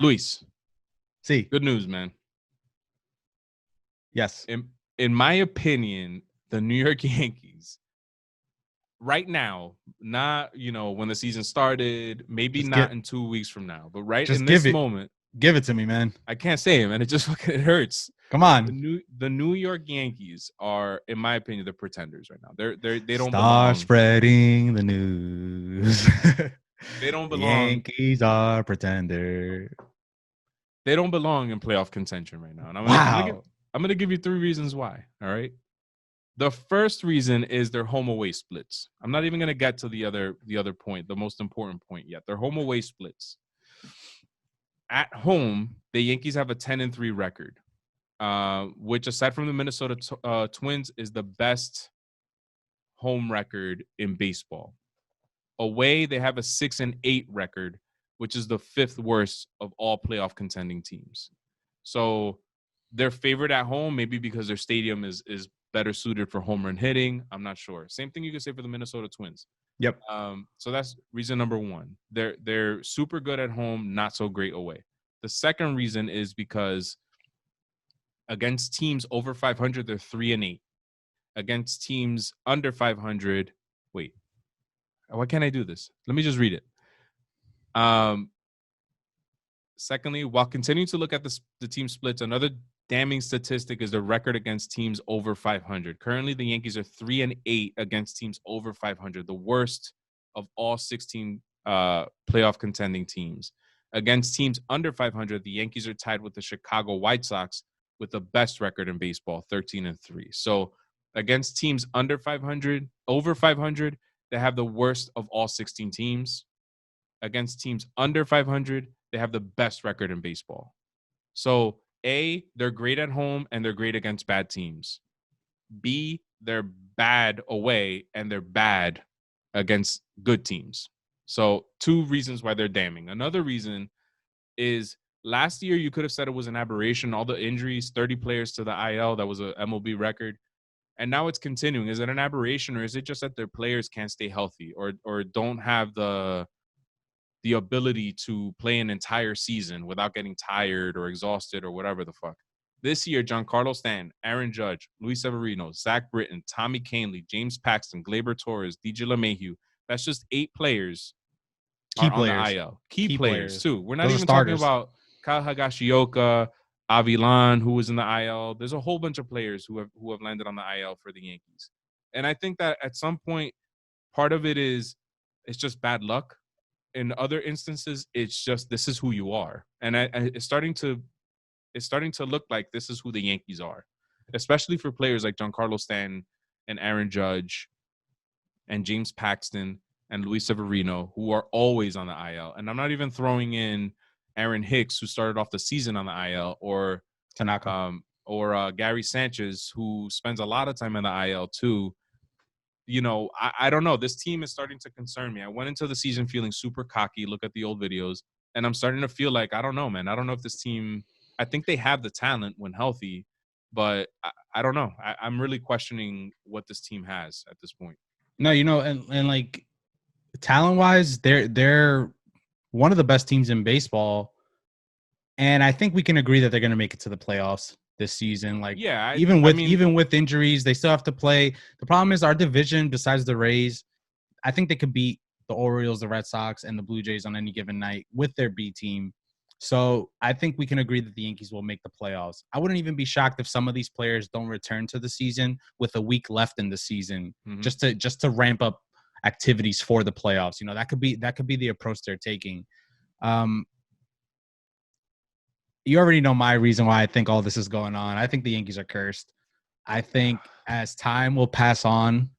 Luis, See. good news, man. Yes. In my opinion, the New York Yankees right now, not, when the season started, maybe not in 2 weeks from now, but right in this moment. Give it to me, man. I can't say it, man. It hurts. Come on. The New York Yankees are, in my opinion, the pretenders right now. They don't Start belong. Spreading the news. They don't belong. Yankees are pretender. They don't belong in playoff contention right now. And I'm gonna give you 3 reasons why. All right. The first reason is their home away splits. I'm not even gonna get to the other point, the most important point yet. Their home away splits. At home, the Yankees have a 10-3 record, which, aside from the Minnesota Twins, is the best home record in baseball. Away, they have a 6-8 record, which is the 5th worst of all playoff contending teams. So they're favored at home, maybe because their stadium is better suited for home run hitting. I'm not sure. Same thing you could say for the Minnesota Twins. Yep. So that's reason number one. They're super good at home, not so great away. The second reason is because against teams over 500, they're 3-8. Against teams under 500, wait, why can't I do this? Let me just read it. Secondly, while continuing to look at the team splits, another damning statistic is the record against teams over 500. Currently, the Yankees are 3-8 against teams over 500, the worst of all 16 playoff contending teams. Against teams under 500, the Yankees are tied with the Chicago White Sox with the best record in baseball, 13-3. So against teams under 500, over 500, they have the worst of all 16 teams. Against teams under 500, they have the best record in baseball. So A, they're great at home and they're great against bad teams. B, they're bad away and they're bad against good teams. So 2 reasons why they're damning. Another reason is last year you could have said it was an aberration. All the injuries, 30 players to the IL, that was a MLB record. And now it's continuing. Is it an aberration, or is it just that their players can't stay healthy or don't have the ability to play an entire season without getting tired or exhausted or whatever the fuck? This year, Giancarlo Stanton, Aaron Judge, Luis Severino, Zach Britton, Tommy Kahnle, James Paxton, Gleyber Torres, DJ LeMahieu. That's just 8 players on the IL. Key players, too. We're not even talking about Kyle Higashioka, Avilan, who was in the IL. There's a whole bunch of players who have landed on the IL for the Yankees. And I think that at some point, part of it is it's just bad luck. In other instances, it's just this is who you are. And it's starting to look like this is who the Yankees are, especially for players like Giancarlo Stanton and Aaron Judge and James Paxton and Luis Severino, who are always on the IL. And I'm not even throwing in Aaron Hicks, who started off the season on the IL, or Tanaka, or Gary Sanchez, who spends a lot of time in the IL too. I don't know. This team is starting to concern me. I went into the season feeling super cocky. Look at the old videos, and I'm starting to feel like, I don't know, man. I don't know if this team, I think they have the talent when healthy, but I don't know. I'm really questioning what this team has at this point. No, and like talent-wise, they're one of the best teams in baseball, and I think we can agree that they're going to make it to the playoffs this season. Like, yeah, even with injuries, they still have to play. The problem is our division, besides the Rays, I think they could beat the Orioles, the Red Sox, and the Blue Jays on any given night with their B team. So I think we can agree that the Yankees will make the playoffs. I wouldn't even be shocked if some of these players don't return to the season with a week left in the season, just to ramp up activities for the playoffs. That could be the approach they're taking. You already know my reason why I think all this is going on. I think the Yankees are cursed. I think as time will pass on,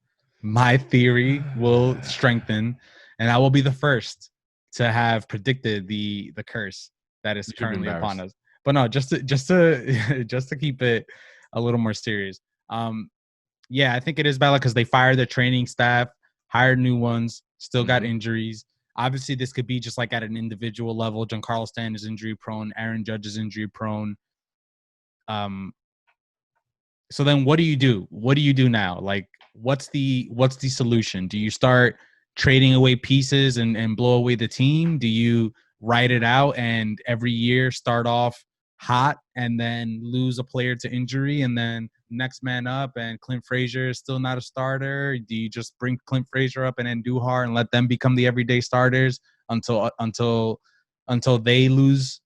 my theory will strengthen, and I will be the first to have predicted the curse that is currently upon us. But no, just to keep it a little more serious. Yeah, I think it is bad because they fired their training staff, hired new ones, still got injuries. Obviously, this could be just like at an individual level. Giancarlo Stanton is injury prone. Aaron Judge is injury prone. So then what do you do? What do you do now? Like, what's the solution? Do you start trading away pieces and blow away the team? Do you ride it out and every year start off hot and then lose a player to injury and then next man up and Clint Frazier is still not a starter? Do you just bring Clint Frazier up and Andujar and let them become the everyday starters until they lose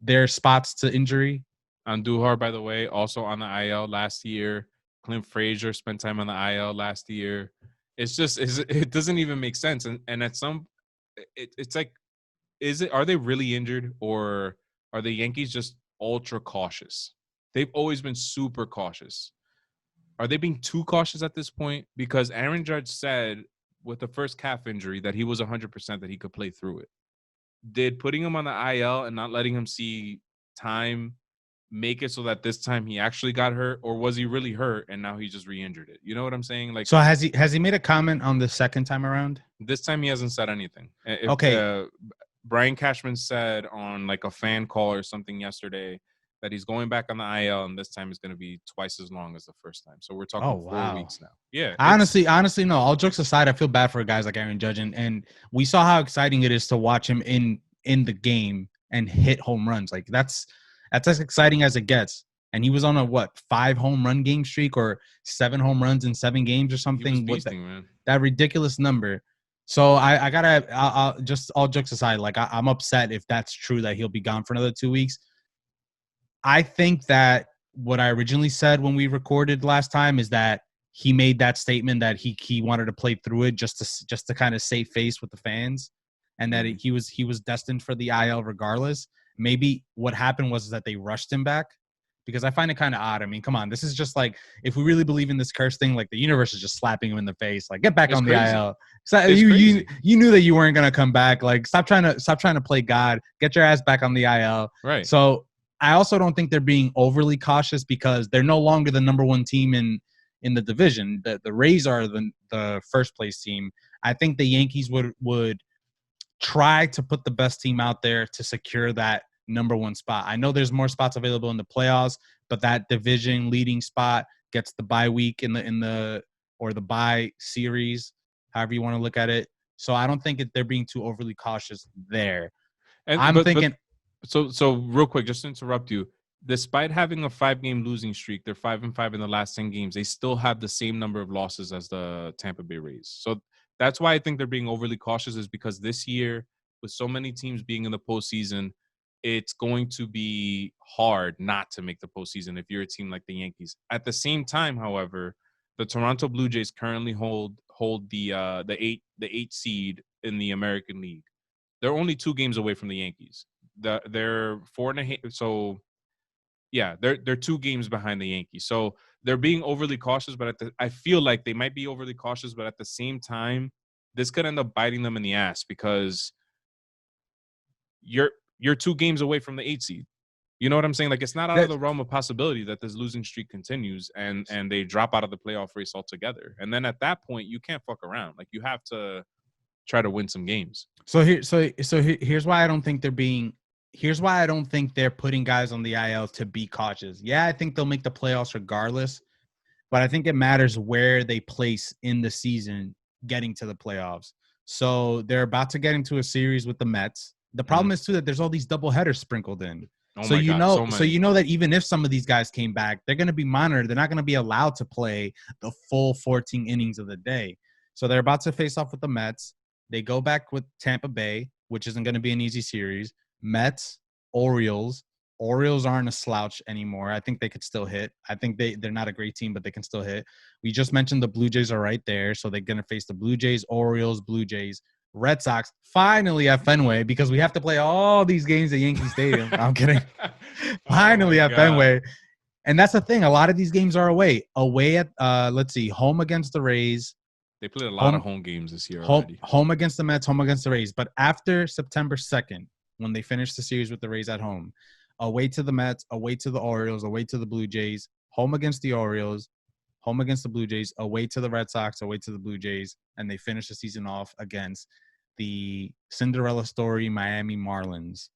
their spots to injury? Andujar, by the way, also on the IL last year. Clint Frazier spent time on the IL last year. It doesn't even make sense. And at some, it's like, are they really injured, or are the Yankees just ultra cautious? They've always been super cautious. Are they being too cautious at this point? Because Aaron Judge said with the first calf injury that he was 100% that he could play through it. Did putting him on the IL and not letting him see time make it so that this time he actually got hurt, or was he really hurt and now he just re-injured it? You know what I'm saying? Like, so has he made a comment on the second time around? This time he hasn't said anything. Okay. Brian Cashman said on like a fan call or something yesterday that he's going back on the IL, and this time is going to be twice as long as the first time. So we're talking 4 weeks now. Yeah. Honestly, no. All jokes aside, I feel bad for guys like Aaron Judge, and we saw how exciting it is to watch him in the game and hit home runs. Like that's as exciting as it gets. And he was on a 5 home run game streak or 7 home runs in 7 games or something. He was beasting, man. That ridiculous number. So I gotta I'll just all jokes aside, like I'm upset if that's true that he'll be gone for another 2 weeks. I think that what I originally said when we recorded last time is that he made that statement that he wanted to play through it just to kind of save face with the fans, and that he was destined for the IL regardless. Maybe what happened was that they rushed him back, because I find it kind of odd. I mean, come on, this is just like, if we really believe in this curse thing, like the universe is just slapping him in the face, like get back on the IL. So you knew that you weren't gonna come back. Like stop trying to play God. Get your ass back on the IL. Right. So I also don't think they're being overly cautious, because they're no longer the number 1 team in the division. The Rays are the first place team. I think the Yankees would try to put the best team out there to secure that number 1 spot. I know there's more spots available in the playoffs, but that division leading spot gets the bye week in the or the bye series, however you want to look at it. So I don't think they're being too overly cautious there. So real quick, just to interrupt you, despite having a 5-game losing streak, they're 5-5 in the last 10 games. They still have the same number of losses as the Tampa Bay Rays. So that's why I think they're being overly cautious, is because this year, with so many teams being in the postseason, it's going to be hard not to make the postseason if you're a team like the Yankees. At the same time, however, the Toronto Blue Jays currently hold the 8 seed in the American League. They're only 2 games away from the Yankees. They're 4.5. So yeah, they're 2 games behind the Yankees. So they're being overly cautious, but I feel like they might be overly cautious, but at the same time, this could end up biting them in the ass, because you're 2 games away from the 8 seed. You know what I'm saying? Like, it's not out of the realm of possibility that this losing streak continues and they drop out of the playoff race altogether. And then at that point, you can't fuck around. Like, you have to try to win some games. So here's why I don't think they're putting guys on the IL to be cautious. Yeah, I think they'll make the playoffs regardless, but I think it matters where they place in the season getting to the playoffs. So they're about to get into a series with the Mets. The problem is too that there's all these double headers sprinkled in. So you know that even if some of these guys came back, they're going to be monitored. They're not going to be allowed to play the full 14 innings of the day. So they're about to face off with the Mets. They go back with Tampa Bay, which isn't going to be an easy series. Mets, Orioles. Orioles aren't a slouch anymore. I think they could still hit. I think they're not a great team, but they can still hit. We just mentioned the Blue Jays are right there. So they're going to face the Blue Jays, Orioles, Blue Jays, Red Sox, finally at Fenway, because we have to play all these games at Yankee Stadium. I'm kidding. Finally at Fenway. And that's the thing. A lot of these games are away. Away at, home against the Rays. They played a lot of home games this year already. Home against the Mets, home against the Rays. But after September 2nd, when they finish the series with the Rays at home, away to the Mets, away to the Orioles, away to the Blue Jays, home against the Orioles, home against the Blue Jays, away to the Red Sox, away to the Blue Jays, and they finish the season off against the Cinderella story Miami Marlins.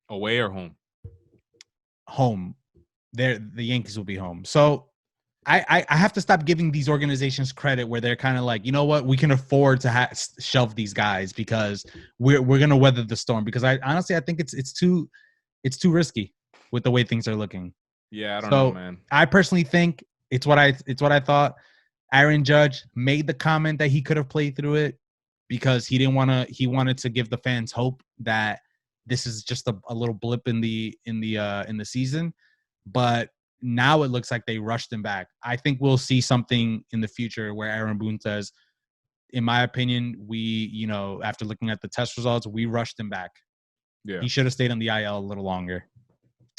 Away or home? Home. The Yankees will be home. So I have to stop giving these organizations credit where they're kind of like, you know what, we can afford to shelve these guys because we're gonna weather the storm. Because I honestly I think it's too risky with the way things are looking. Yeah, I don't know, So man. I personally think it's what I thought. Aaron Judge made the comment that he could have played through it because he wanted to give the fans hope that this is just a little blip in the season. But now it looks like they rushed him back. I think we'll see something in the future where Aaron Boone says, in my opinion, after looking at the test results, we rushed him back. Yeah. He should have stayed on the IL a little longer.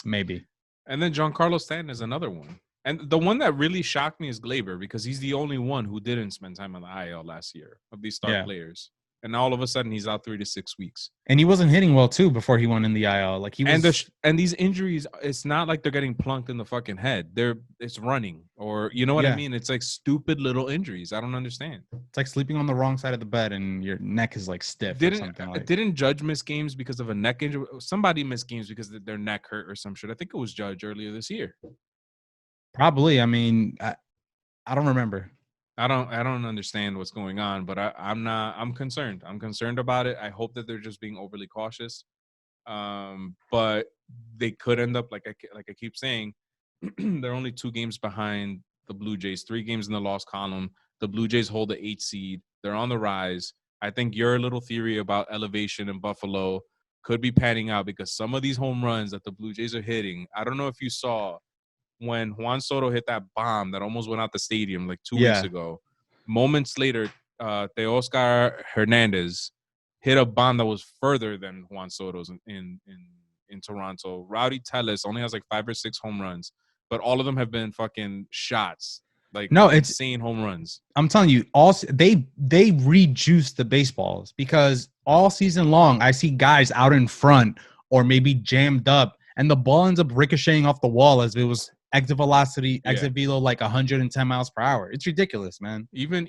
Maybe. And then Giancarlo Stanton is another one. And the one that really shocked me is Glaber because he's the only one who didn't spend time on the IL last year of these star players. And now all of a sudden he's out 3 to 6 weeks. And he wasn't hitting well too before he went in the IL. Like he was, and these injuries, it's not like they're getting plunked in the fucking head. It's running, or you know what I mean. It's like stupid little injuries. I don't understand. It's like sleeping on the wrong side of the bed and your neck is like stiff. Didn't Judge miss games because of a neck injury? Somebody missed games because their neck hurt or some shit. I think it was Judge earlier this year. Probably. I mean, I don't remember. I don't understand what's going on, but I'm concerned. I'm concerned about it. I hope that they're just being overly cautious. But they could end up like I keep saying, they're only 2 games behind the Blue Jays, 3 games in the loss column. The Blue Jays hold the 8th seed. They're on the rise. I think your little theory about elevation in Buffalo could be panning out because some of these home runs that the Blue Jays are hitting, I don't know if you saw when Juan Soto hit that bomb that almost went out the stadium like 2 weeks ago. Moments later, Teoscar Hernandez hit a bomb that was further than Juan Soto's in Toronto. Rowdy Tellez only has like 5 or 6 home runs, but all of them have been fucking shots. Like insane home runs. I'm telling you, they rejuiced the baseballs because all season long I see guys out in front or maybe jammed up, and the ball ends up ricocheting off the wall as if it was exit velocity, exit velo like 110 miles per hour. It's ridiculous, man. Even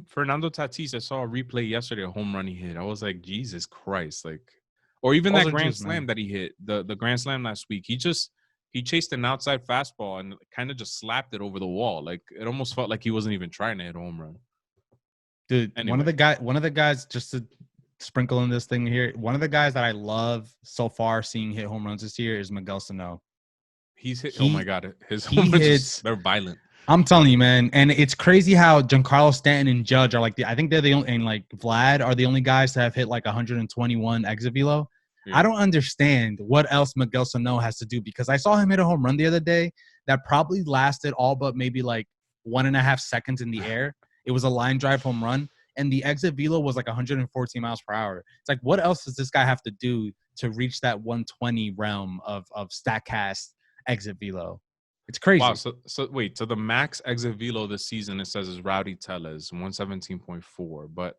Fernando Tatis, I saw a replay yesterday, a home run he hit. I was like, Jesus Christ, like, or even that grand slam that he hit, the grand slam last week. He chased an outside fastball and kind of just slapped it over the wall. Like it almost felt like he wasn't even trying to hit a home run. Dude, anyway. one of the guys, just to sprinkle in this thing here, one of the guys that I love so far seeing hit home runs this year is Miguel Sano. He's hit. Oh my God, his home runs, they're violent. I'm telling you, man, and it's crazy how Giancarlo Stanton and Judge are like I think they're the only, and like Vlad are the only guys to have hit like 121 exit velo. Yeah. I don't understand what else Miguel Sano has to do because I saw him hit a home run the other day that probably lasted all but maybe like 1.5 seconds in the air. It was a line drive home run, and the exit velo was like 114 miles per hour. It's like, what else does this guy have to do to reach that 120 realm of StatCast exit velo? It's crazy. Wow. So wait. So the max exit velo this season, it says, is Rowdy Tellez 117.4. But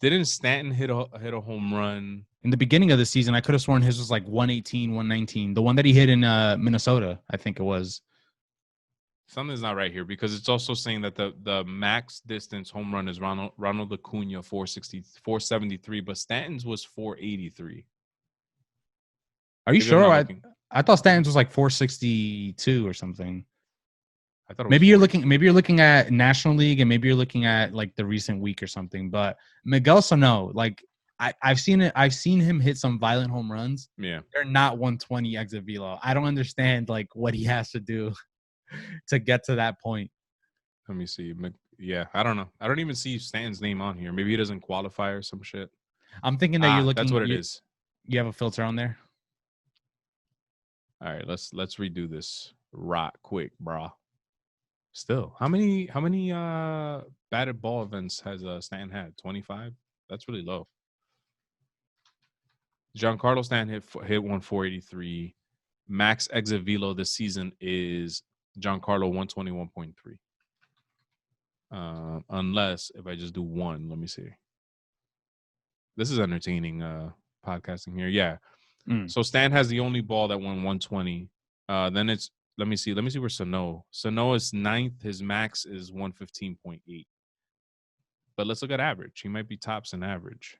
didn't Stanton hit a home run in the beginning of the season? I could have sworn his was like 118, 119. The one that he hit in Minnesota, I think it was. Something's not right here because it's also saying that the max distance home run is Ronald Acuna 473, but Stanton's was 483. Are you sure? I thought Stanton's was like 462 or something. I thought maybe you're looking at National League and maybe you're looking at like the recent week or something. But Miguel Sano, like I've seen him hit some violent home runs. Yeah, they're not 120 exit velo. I don't understand like what he has to do to get to that point. Let me see. Yeah, I don't know. I don't even see Stanton's name on here. Maybe he doesn't qualify or some shit. I'm thinking that you're looking. That's what it is. You have a filter on there. All right, let's redo this right quick, brah. Still, how many batted ball events has Stanton had? 25. That's really low. Giancarlo Stanton hit 483. Max exit velo this season is Giancarlo 121.3. Unless if I just do one, let me see. This is entertaining podcasting here. Yeah. So Stan has the only ball that won 120. Then it's let me see where Sano is 9th. His max is 115.8. But let's look at average. He might be tops in average.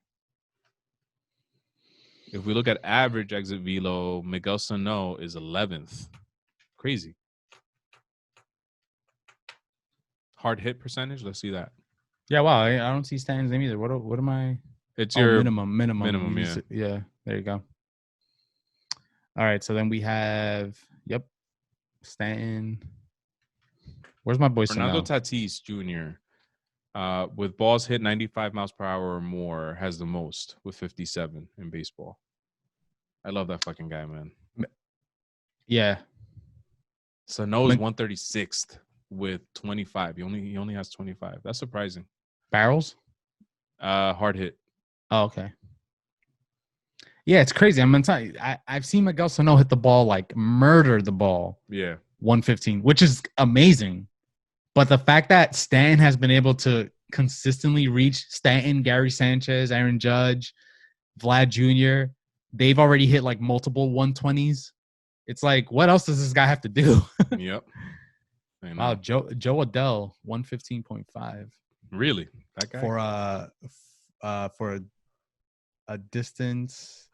If we look at average exit velo, Miguel Sano is 11th. Crazy. Hard hit percentage. Let's see that. Yeah, wow. I don't see Stanton's name either. What am I? It's your minimum. Yeah. Yeah, there you go. All right, so then we have Stanton. Where's my boy Fernando Sano? Tatis Jr. With balls hit 95 miles per hour or more has the most with 57 in baseball. I love that fucking guy, man. Yeah. Sano is 136th with 25. He only has 25. That's surprising. Barrels? Hard hit. Oh, okay. Yeah, it's crazy. I'm gonna tell you, I've seen Miguel Sano hit the ball, like murder the ball. Yeah. 115, which is amazing. But the fact that Stanton has been able to consistently reach Stanton, Gary Sanchez, Aaron Judge, Vlad Jr., they've already hit like multiple 120s. It's like, what else does this guy have to do? Yep. Wow, Joe Adell, 115.5. Really? That guy? For a distance.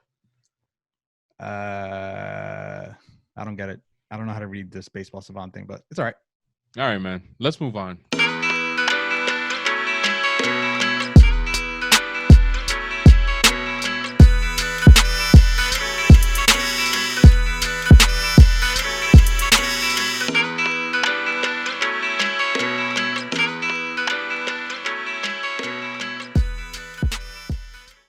I don't get it. I don't know how to read this baseball savant thing, but it's all right. All right, man. Let's move on.